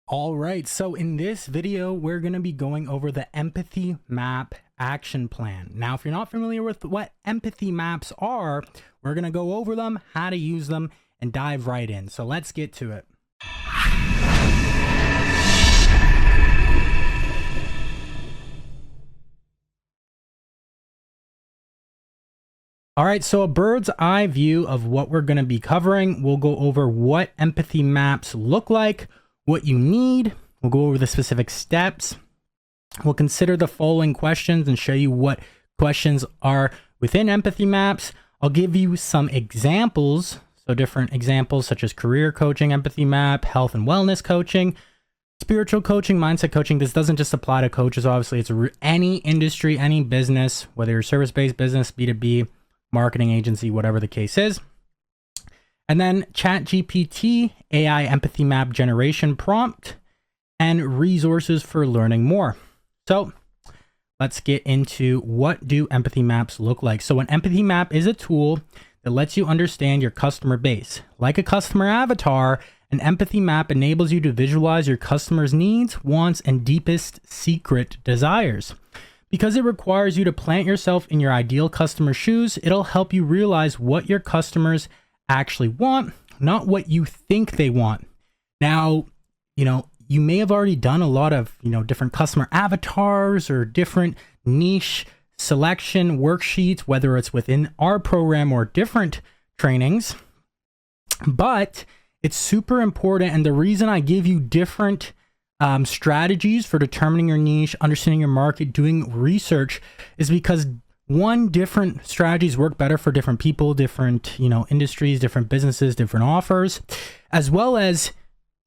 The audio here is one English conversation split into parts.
All right, so in this video, we're going to be going over the Empathy Map action plan. Now, if you're not familiar with what empathy maps are, we're going to go over them, how to use them, and dive right in. So let's get to it. All right, so a bird's eye view of what we're going to be covering. We'll go over what empathy maps look like, what you need. We'll go over the specific steps. We'll consider the following questions and show you what questions are within empathy maps. I'll give you some examples. So different examples such as career coaching, empathy map, health and wellness coaching, spiritual coaching, mindset coaching. This doesn't just apply to coaches. Obviously, it's any industry, any business, whether you're service-based business, B2B, marketing agency, whatever the case is. And then ChatGPT AI Empathy Map generation prompt and resources for learning more. So let's get into what do empathy maps look like. So an empathy map is a tool that lets you understand your customer base. Like a customer avatar, an empathy map enables you to visualize your customer's needs, wants, and deepest secret desires. Because it requires you to plant yourself in your ideal customer's shoes, it'll help you realize what your customers actually want, not what you think they want. Now, you may have already done a lot of, different customer avatars or different niche selection worksheets, whether it's within our program or different trainings, but it's super important. And the reason I give you different strategies for determining your niche, understanding your market, doing research is because different strategies work better for different people, different, industries, different businesses, different offers, as well as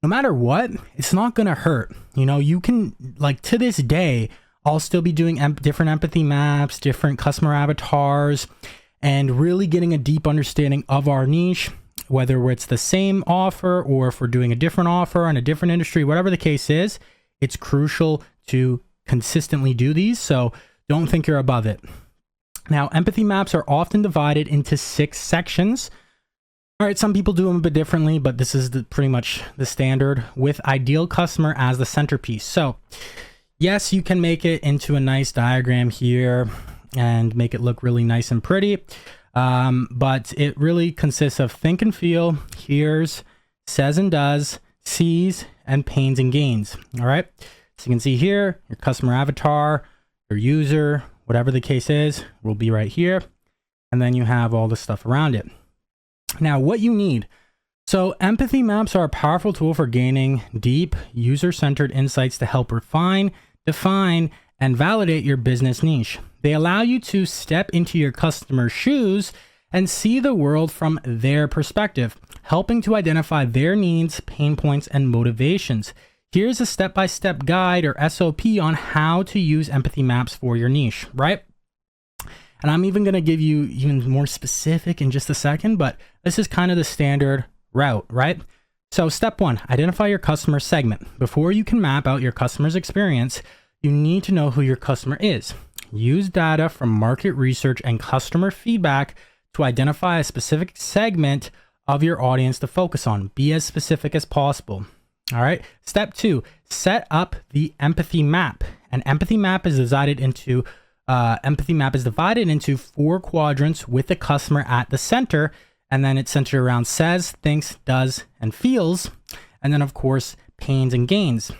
no matter what, it's not going to hurt. You can, to this day, I'll still be doing different empathy maps, different customer avatars, and really getting a deep understanding of our niche, whether it's the same offer or if we're doing a different offer in a different industry, whatever the case is, it's crucial to consistently do these. So don't think you're above it. Now, empathy maps are often divided into 6 sections. All right, some people do them a bit differently, but this is pretty much the standard with ideal customer as the centerpiece. So yes, you can make it into a nice diagram here and make it look really nice and pretty. But it really consists of think and feel, hears, says and does, sees, and pains and gains. All right. So you can see here, your customer avatar, your user, whatever the case is, will be right here. And then you have all the stuff around it. Now, what you need. So empathy maps are a powerful tool for gaining deep, user-centered insights to help refine, define, and validate your business niche. They allow you to step into your customer's shoes and see the world from their perspective, helping to identify their needs, pain points, and motivations. Here's a step-by-step guide or SOP on how to use empathy maps for your niche, right? And I'm even going to give you even more specific in just a second, but this is kind of the standard route, right? So step 1, identify your customer segment. Before you can map out your customer's experience, you need to know who your customer is. Use data from market research and customer feedback to identify a specific segment of your audience to focus on. Be as specific as possible. All right. Step 2, set up the empathy map. An empathy map is divided into 4 quadrants with the customer at the center, and then it's centered around says, thinks, does, and feels, and then of course pains and gains.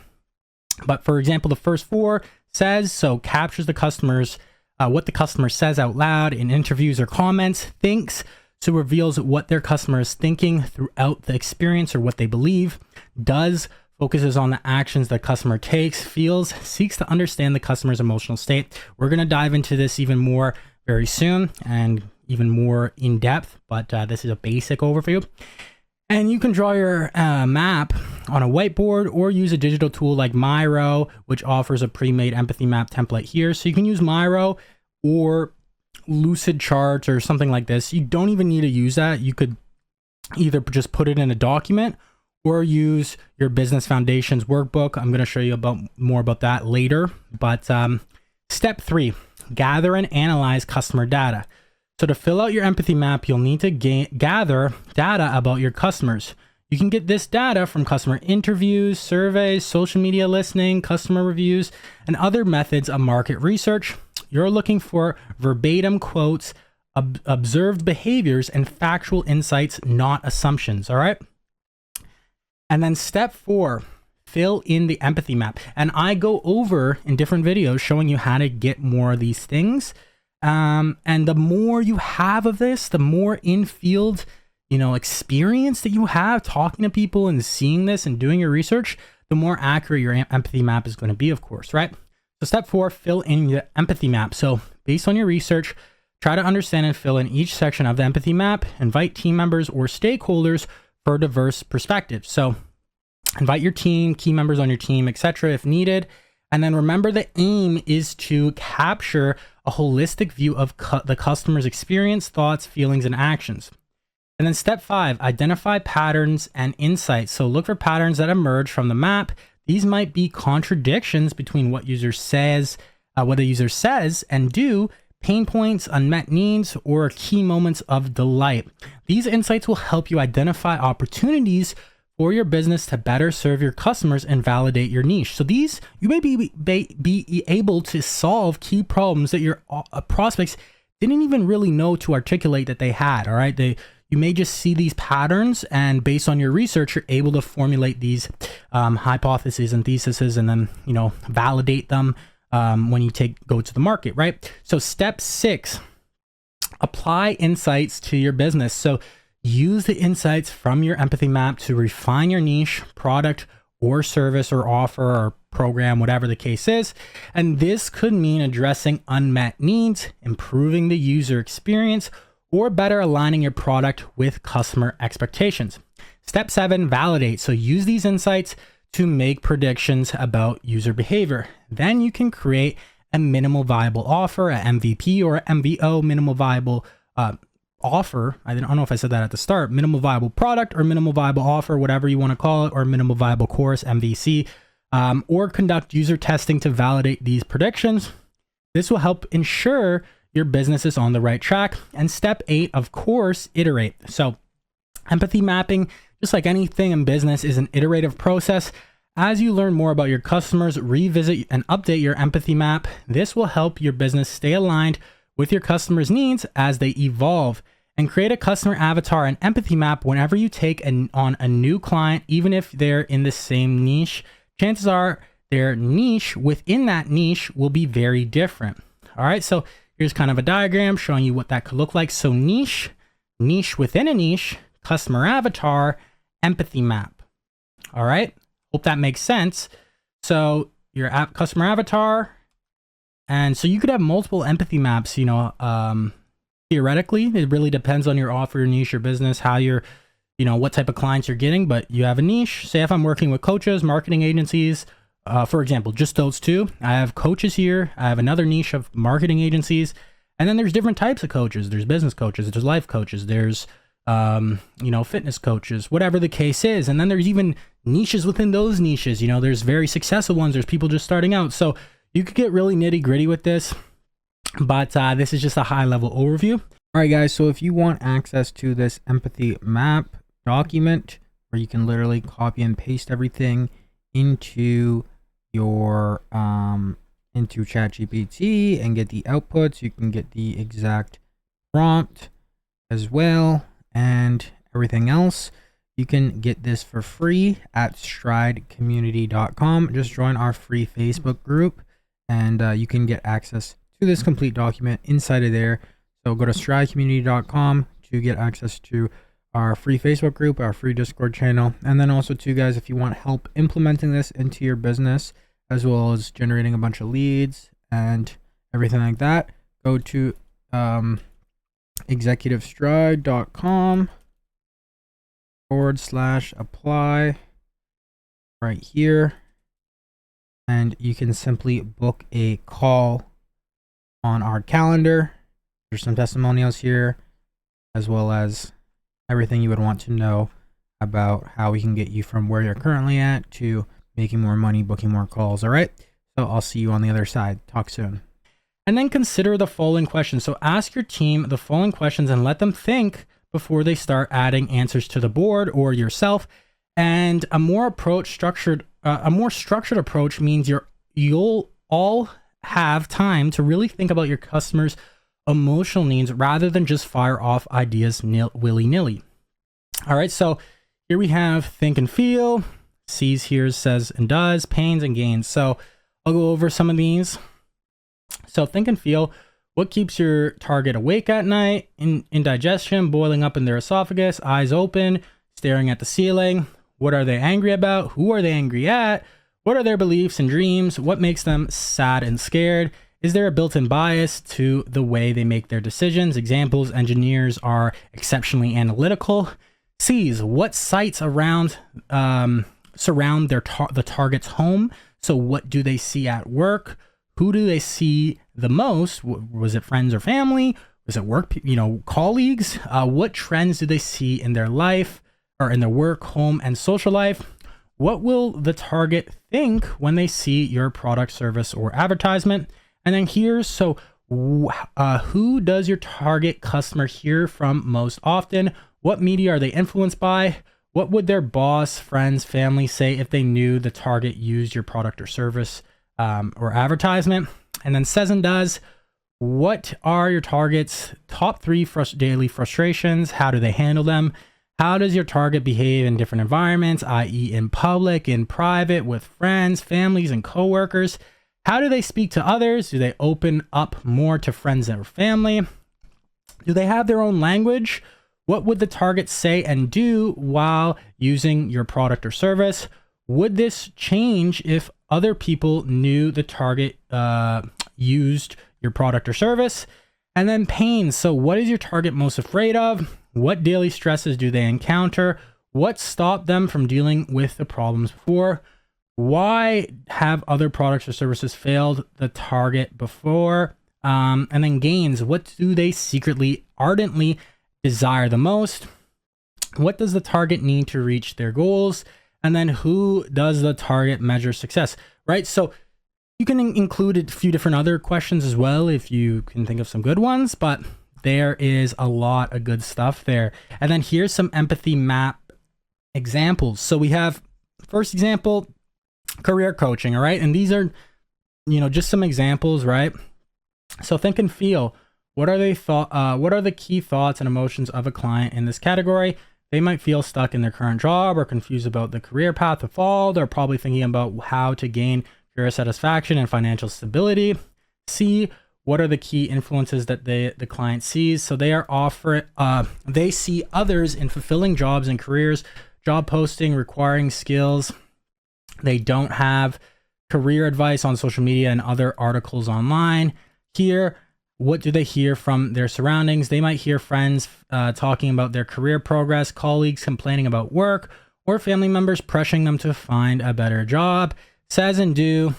But for example, the first 4 says, so captures the customer's what the customer says out loud in interviews or comments. Thinks, so reveals what their customer is thinking throughout the experience or what they believe. Does, focuses on the actions the customer takes. Feels, seeks to understand the customer's emotional state. We're going to dive into this even more very soon and even more in depth, but this is a basic overview. And you can draw your map on a whiteboard or use a digital tool like Miro, which offers a pre-made empathy map template here. So you can use Miro or Lucid Charts or something like this. You don't even need to use that. You could either just put it in a document or use your Business Foundations workbook. I'm going to show you more about that later. But step 3, gather and analyze customer data. So to fill out your empathy map, you'll need to gather data about your customers. You can get this data from customer interviews, surveys, social media listening, customer reviews, and other methods of market research. You're looking for verbatim quotes, observed behaviors, and factual insights, not assumptions, all right? And then step 4, fill in the empathy map. And I go over in different videos showing you how to get more of these things. And the more you have of this, the more in-field, experience that you have talking to people and seeing this and doing your research, the more accurate your empathy map is going to be, of course, right? So step 4, fill in your empathy map. So based on your research, try to understand and fill in each section of the empathy map. Invite team members or stakeholders for diverse perspectives. So invite your team, key members on your team, etc. if needed. And then remember, the aim is to capture a holistic view of the customer's experience, thoughts, feelings, and actions. And then step 5, identify patterns and insights. So look for patterns that emerge from the map. These might be contradictions between what the user says and do, pain points, unmet needs, or key moments of delight. These insights will help you identify opportunities for your business to better serve your customers and validate your niche. So these, you may be able to solve key problems that your prospects didn't even really know to articulate that they had, all right? You may just see these patterns, and based on your research, you're able to formulate these hypotheses and theses, and then, validate them when you go to the market, right? So step 6, apply insights to your business. So use the insights from your empathy map to refine your niche, product, or service, or offer, or program, whatever the case is. And this could mean addressing unmet needs, improving the user experience, or better aligning your product with customer expectations. Step 7, validate. So use these insights to make predictions about user behavior. Then you can create a minimal viable offer, a MVP or a MVO, minimal viable offer. I don't know if I said that at the start. Minimal viable product or minimal viable offer, whatever you want to call it, or minimal viable course, MVC, or conduct user testing to validate these predictions. This will help ensure your business is on the right track. And step 8, of course, iterate. So empathy mapping, just like anything in business, is an iterative process. As you learn more about your customers, revisit and update your empathy map. This will help your business stay aligned with your customers' needs as they evolve. And create a customer avatar and empathy map whenever you take on a new client, even if they're in the same niche. Chances are their niche within that niche will be very different. All right, so here's kind of a diagram showing you what that could look like. So niche within a niche, customer avatar, empathy map. All right, hope that makes sense. So your customer avatar, and so you could have multiple empathy maps, theoretically. It really depends on your offer, your niche, your business, how you're, what type of clients you're getting, but you have a niche. Say if I'm working with coaches, marketing agencies, for example, just those two. I have coaches here. I have another niche of marketing agencies. And then there's different types of coaches. There's business coaches, there's life coaches, there's, fitness coaches, whatever the case is. And then there's even niches within those niches. There's very successful ones. There's people just starting out. So you could get really nitty gritty with this, but this is just a high level overview. All right, guys. So if you want access to this empathy map document where you can literally copy and paste everything into your into ChatGPT and get the outputs, you can get the exact prompt as well and everything else. You can get this for free at stridecommunity.com. Just join our free Facebook group and you can get access to this complete document inside of there. So go to stridecommunity.com to get access to our free Facebook group, our free Discord channel. And then also too, guys, if you want help implementing this into your business, as well as generating a bunch of leads and everything like that, go to executivestride.com/apply right here. And you can simply book a call on our calendar. There's some testimonials here, as well as everything you would want to know about how we can get you from where you're currently at to making more money, booking more calls. All right. So I'll see you on the other side. Talk soon. And then consider the following questions. So ask your team the following questions and let them think before they start adding answers to the board or yourself. And a more structured approach means you'll all have time to really think about your customers' emotional needs rather than just fire off ideas willy-nilly. All right, so here we have think and feel. C's here says and does, pains and gains. So I'll go over some of these. So think and feel. What keeps your target awake at night? Indigestion, boiling up in their esophagus, eyes open, staring at the ceiling. What are they angry about? Who are they angry at? What are their beliefs and dreams? What makes them sad and scared? Is there a built-in bias to the way they make their decisions? Examples: engineers are exceptionally analytical. C's, what sights surround the target's home? So what do they see at work? Who do they see the most? Was it friends or family? Was it work, colleagues? What trends do they see in their life or in their work, home, and social life? What will the target think when they see your product, service, or advertisement? And then who does your target customer hear from most often? What media are they influenced by? What would their boss, friends, family say if they knew the target used your product or service or advertisement? And then says and does. What are your target's top 3 daily frustrations? How do they handle them? How does your target behave in different environments, i.e. in public, in private, with friends, families, and coworkers? How do they speak to others? Do they open up more to friends or family? Do they have their own language? What would the target say and do while using your product or service? Would this change if other people knew the target used your product or service? And then pain. So what is your target most afraid of? What daily stresses do they encounter? What stopped them from dealing with the problems before? Why have other products or services failed the target before? And then gains. What do they secretly, ardently desire the most? What does the target need to reach their goals? And then who does the target measure success, right? So you can include a few different other questions as well if you can think of some good ones, but there is a lot of good stuff there. And then here's some empathy map examples. So we have first example, career coaching, all right? And these are, just some examples, right? So think and feel. What are the key thoughts and emotions of a client in this category? They might feel stuck in their current job or confused about the career path to follow. They're probably thinking about how to gain career satisfaction and financial stability. C, what are the key influences that the client sees? So they see others in fulfilling jobs and careers, job posting requiring skills. They don't have career advice on social media and other articles online. Here, what do they hear from their surroundings? They might hear friends talking about their career progress, colleagues complaining about work, or family members pressuring them to find a better job. Say and do.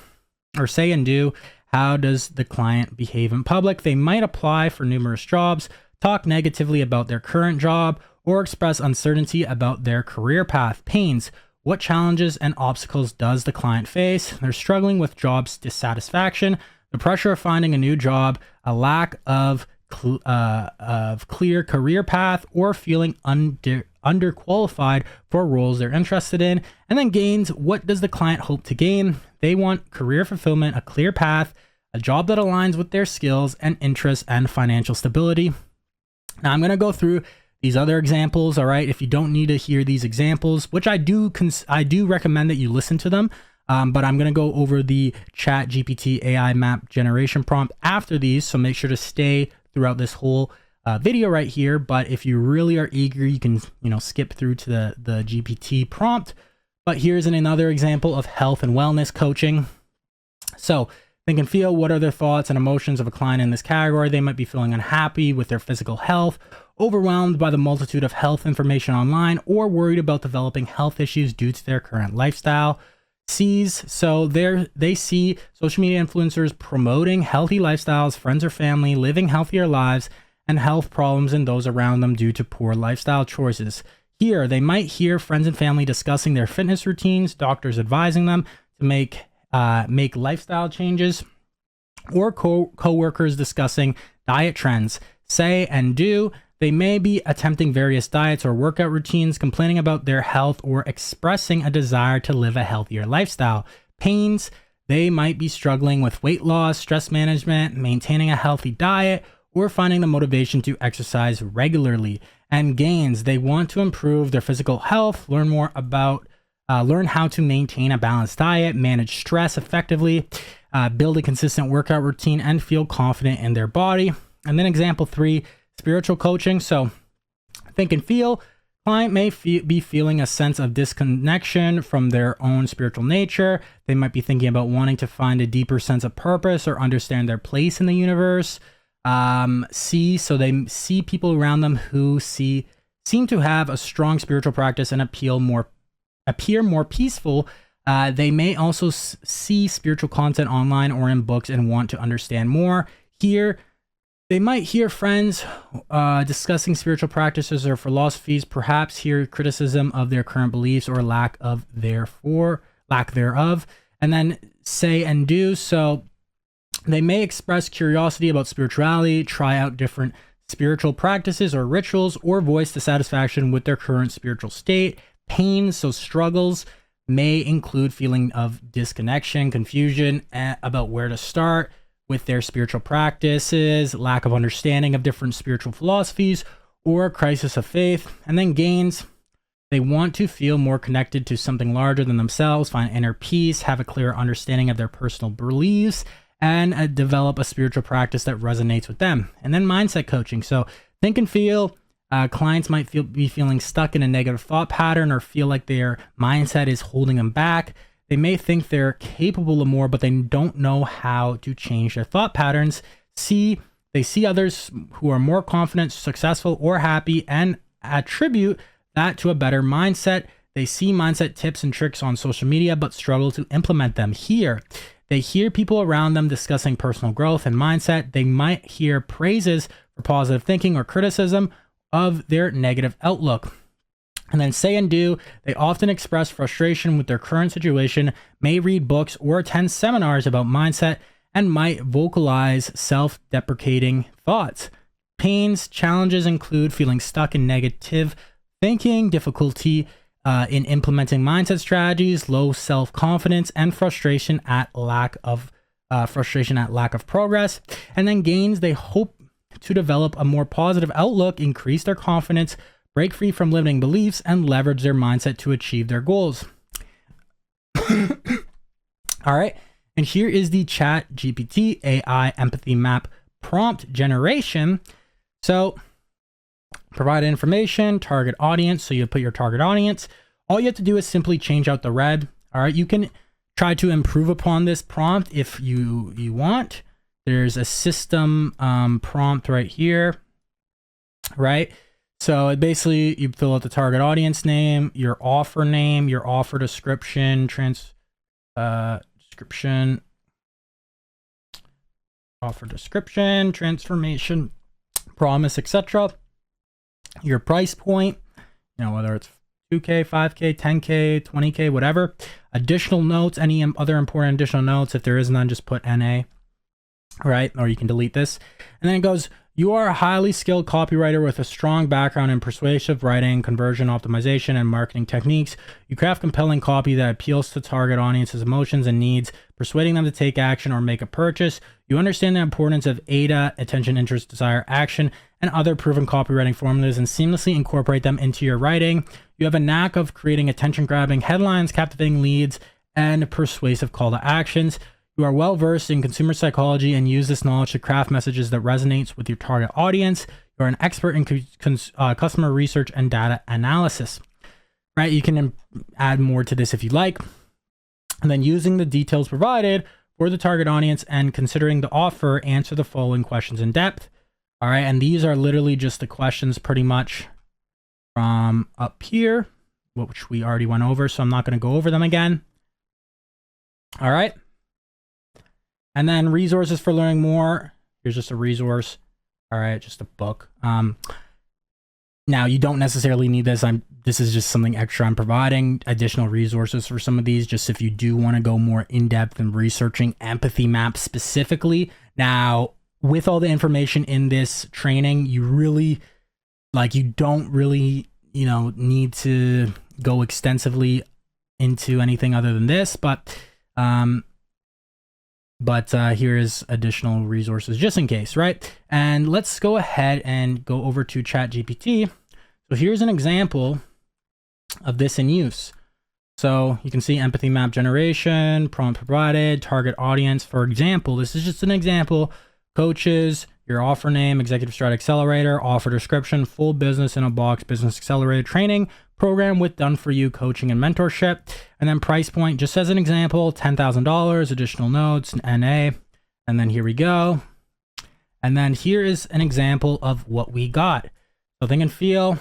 How does the client behave in public? They might apply for numerous jobs, talk negatively about their current job, or express uncertainty about their career path. Pains. What challenges and obstacles does the client face? They're struggling with job dissatisfaction, the pressure of finding a new job, a lack of clear career path, or feeling underqualified for roles they're interested in. And then gains. What does the client hope to gain? They want career fulfillment, a clear path, a job that aligns with their skills and interests, and financial stability. Now I'm going to go through these other examples. All right. If you don't need to hear these examples, which I do recommend that you listen to them. But I'm going to go over the ChatGPT AI map generation prompt after these. So make sure to stay throughout this whole video right here. But if you really are eager, you can, skip through to the GPT prompt. But here's another example of health and wellness coaching. So think and feel. What are their thoughts and emotions of a client in this category? They might be feeling unhappy with their physical health, overwhelmed by the multitude of health information online, or worried about developing health issues due to their current lifestyle. C's, so they see social media influencers promoting healthy lifestyles, friends or family living healthier lives, and health problems in those around them due to poor lifestyle choices. Here, they might hear friends and family discussing their fitness routines, doctors advising them to make lifestyle changes, or co-workers discussing diet trends. Say and do. They may be attempting various diets or workout routines, complaining about their health, or expressing a desire to live a healthier lifestyle. Pains, they might be struggling with weight loss, stress management, maintaining a healthy diet, or finding the motivation to exercise regularly. And gains, they want to improve their physical health, learn how to maintain a balanced diet, manage stress effectively, build a consistent workout routine, and feel confident in their body. And then example 3, spiritual coaching. So think and feel. Client may be feeling a sense of disconnection from their own spiritual nature. They might be thinking about wanting to find a deeper sense of purpose or understand their place in the universe. So they see people around them who seem to have a strong spiritual practice and appear more peaceful. They may also see spiritual content online or in books and want to understand more. Here, they might hear friends discussing spiritual practices or philosophies, perhaps hear criticism of their current beliefs or lack thereof, and then say and do. So they may express curiosity about spirituality, try out different spiritual practices or rituals, or voice dissatisfaction with their current spiritual state. Pains, so struggles, may include feeling of disconnection, confusion about where to start with their spiritual practices, lack of understanding of different spiritual philosophies, or a crisis of faith. And then gains, they want to feel more connected to something larger than themselves, find inner peace, have a clearer understanding of their personal beliefs, and develop a spiritual practice that resonates with them. And then mindset coaching. So think and feel. Clients might be feeling stuck in a negative thought pattern or feel like their mindset is holding them back. They may think they're capable of more, but they don't know how to change their thought patterns. They see others who are more confident, successful, or happy and attribute that to a better mindset. They see mindset tips and tricks on social media, but struggle to implement them. They hear people around them discussing personal growth and mindset. They might hear praises for positive thinking or criticism of their negative outlook. And then say and do, they often express frustration with their current situation, may read books or attend seminars about mindset, and might vocalize self-deprecating thoughts. Pains, challenges include feeling stuck in negative thinking, difficulty in implementing mindset strategies, low self-confidence, and frustration at lack of progress. And then gains, they hope to develop a more positive outlook, increase their confidence, break free from limiting beliefs, and leverage their mindset to achieve their goals. All right. And here is the ChatGPT AI Empathy Map prompt generation. So provide information, target audience. So you put your target audience. All you have to do is simply change out the red. All right. You can try to improve upon this prompt if you want. There's a system prompt right here, right? So basically you fill out the target audience name, your offer description, offer description, transformation, promise, etc. Your price point, whether it's 2K, 5K, 10K, 20K, whatever. Additional notes, any other important additional notes. If there is none, just put NA, right? Or you can delete this. And then it goes, you are a highly skilled copywriter with a strong background in persuasive writing, conversion optimization, and marketing techniques. You craft compelling copy that appeals to target audience's emotions and needs, persuading them to take action or make a purchase. You understand the importance of AIDA, attention, interest, desire, action, and other proven copywriting formulas and seamlessly incorporate them into your writing. You have a knack of creating attention-grabbing headlines, captivating leads, and persuasive call to actions. You are well versed in consumer psychology and use this knowledge to craft messages that resonates with your target audience. You're an expert in customer research and data analysis, right? You can add more to this if you like. And then using the details provided for the target audience and considering the offer, answer the following questions in depth. All right. And these are literally just the questions pretty much from up here, which we already went over. So I'm not going to go over them again. All right. And then resources for learning more. Here's just a resource. All right, just a book. Now you don't necessarily need this. This is just something extra I'm providing. Additional resources for some of these, just if you do want to go more in depth in researching empathy maps specifically. Now, with all the information in this training, you really Like, you don't really, need to go extensively into anything other than this, but here is additional resources just in case, right? And let's go ahead and go over to ChatGPT. So here's an example of this in use. So you can see empathy map generation, prompt provided, target audience. For example, this is just an example: coaches, your offer name, executive strat accelerator, offer description, full business in a box, business accelerator training program with done for you coaching and mentorship. And then price point, just as an example, $10,000, additional notes, NA. And then here we go. And then here is an example of what we got. So think and feel,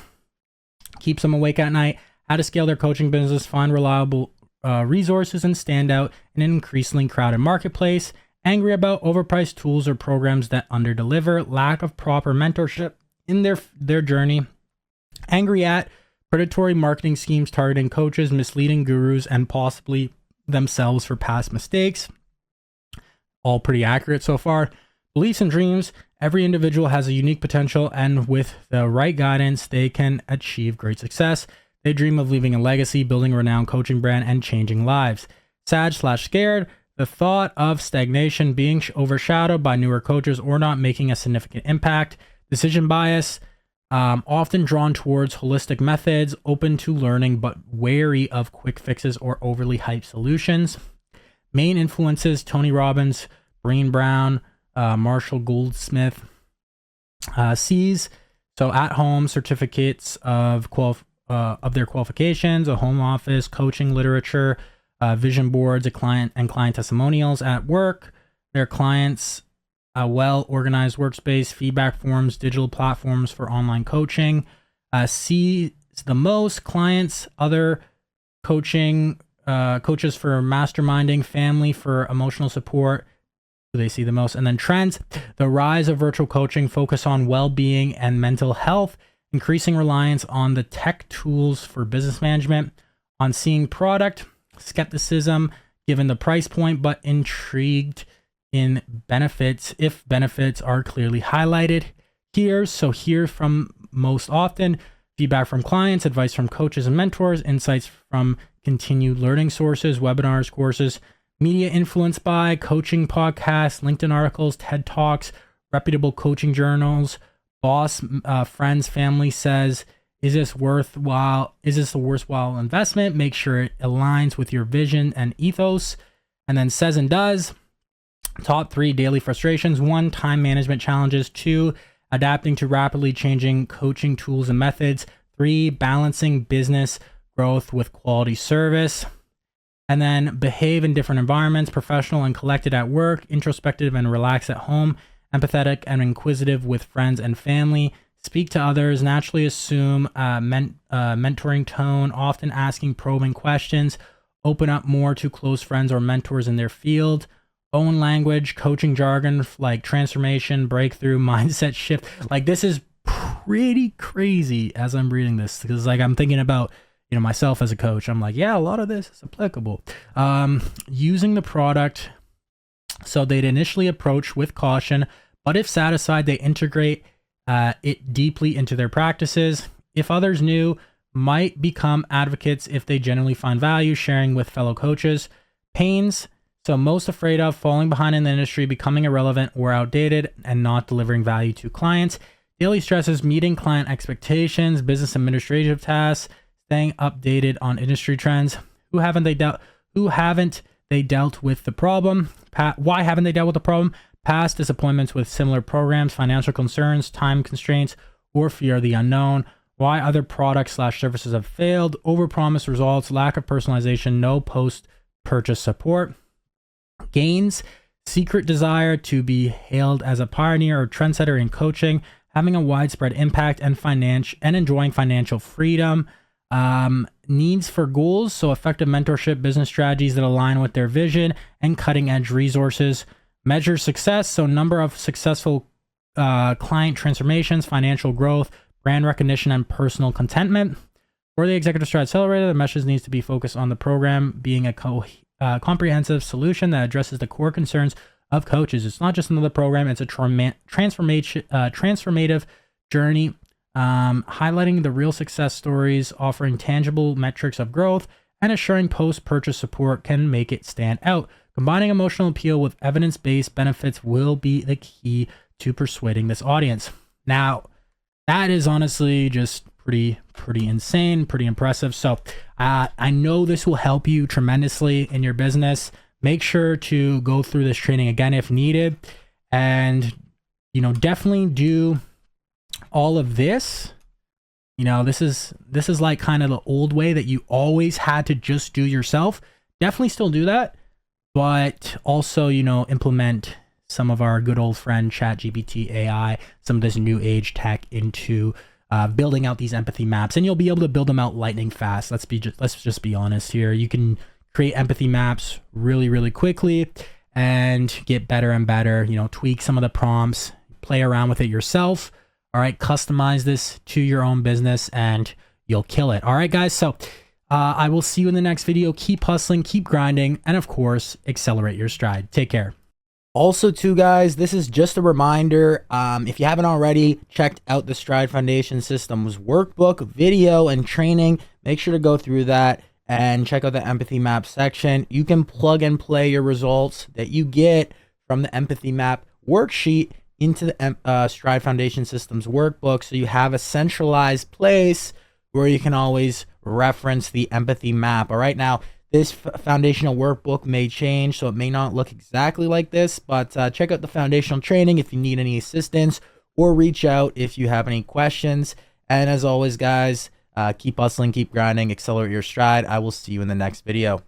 keeps them awake at night, how to scale their coaching business, find reliable resources, and stand out in an increasingly crowded marketplace. Angry about overpriced tools or programs that underdeliver, lack of proper mentorship in their journey. Angry at predatory marketing schemes targeting coaches, misleading gurus, and possibly themselves for past mistakes. All pretty accurate so far. Beliefs and dreams. Every individual has a unique potential, and with the right guidance, they can achieve great success. They dream of leaving a legacy, building a renowned coaching brand, and changing lives. Sad/scared. The thought of stagnation, being overshadowed by newer coaches, or not making a significant impact. Decision bias. Often drawn towards holistic methods, open to learning, but wary of quick fixes or overly hyped solutions. Main influences: Tony Robbins, Breen Brown, Marshall Goldsmith. C's, so at home, certificates of their qualifications, a home office, coaching literature, vision boards, a client testimonials. At work, their clients, a well-organized workspace, feedback forms, digital platforms for online coaching. C is the most, clients, other coaching, coaches for masterminding, family for emotional support, who they see the most. And then trends, the rise of virtual coaching, focus on well-being and mental health, increasing reliance on the tech tools for business management. On seeing product, skepticism given the price point, but intrigued in benefits if benefits are clearly highlighted here. So hear from most often: feedback from clients, advice from coaches and mentors, insights from continued learning sources, webinars, courses, media influenced by coaching podcasts, LinkedIn articles, TED Talks, reputable coaching journals. Boss, friends, family says, is this worthwhile? Is this a worthwhile investment? Make sure it aligns with your vision and ethos. And then says and does. Top 3 daily frustrations: 1, time management challenges; 2, adapting to rapidly changing coaching tools and methods; 3, balancing business growth with quality service. And then behave in different environments: professional and collected at work, introspective and relaxed at home, empathetic and inquisitive with friends and family, speak to others, naturally assume mentoring tone, often asking probing questions, open up more to close friends or mentors in their field, own language, coaching jargon like transformation, breakthrough, mindset shift. Like, this is pretty crazy as I'm reading this, because like I'm thinking about, myself as a coach. I'm like, yeah, a lot of this is applicable. Using the product. So they'd initially approach with caution, but if satisfied, they integrate it deeply into their practices. If others new, might become advocates if they genuinely find value, sharing with fellow coaches. Pains, so most afraid of falling behind in the industry, becoming irrelevant or outdated, and not delivering value to clients. Daily stresses: meeting client expectations, business administrative tasks, staying updated on industry trends. Who haven't they dealt with the problem? Why haven't they dealt with the problem? Past disappointments with similar programs, financial concerns, time constraints, or fear of the unknown. Why other products/services have failed, overpromised results, lack of personalization, no post-purchase support. Gains: secret desire to be hailed as a pioneer or trendsetter in coaching, having a widespread impact, and enjoying financial freedom. Needs for goals, so effective mentorship, business strategies that align with their vision, and cutting-edge resources. Measure success, so number of successful client transformations, financial growth, brand recognition, and personal contentment. For the Executive Strat Accelerator, the message needs to be focused on the program being a comprehensive solution that addresses the core concerns of coaches. It's not just another program, it's a transformative journey highlighting the real success stories, offering tangible metrics of growth, and assuring post-purchase support can make it stand out. Combining emotional appeal with evidence-based benefits will be the key to persuading this audience. Now, that is honestly just pretty insane, pretty impressive. So I know this will help you tremendously in your business. Make sure to go through this training again if needed, and definitely do all of this. This is like kind of the old way that you always had to just do yourself. Definitely still do that, but also implement some of our good old friend ChatGPT AI, some of this new age tech into building out these empathy maps, and you'll be able to build them out lightning fast. Let's just be honest here. You can create empathy maps really quickly and get better and better. Tweak some of the prompts, play around with it yourself. All right, customize this to your own business and you'll kill it. All right, guys. So I will see you in the next video. Keep hustling, keep grinding, and of course, accelerate your stride. Take care. Also, too, guys, this is just a reminder. If you haven't already checked out the Stride Foundation Systems workbook, video, and training, make sure to go through that and check out the empathy map section. You can plug and play your results that you get from the empathy map worksheet into the Stride Foundation Systems workbook, so you have a centralized place where you can always reference the empathy map. All right, now this foundational workbook may change, so it may not look exactly like this, but check out the foundational training if you need any assistance, or reach out if you have any questions. And as always, guys, keep hustling, keep grinding, accelerate your stride. I will see you in the next video.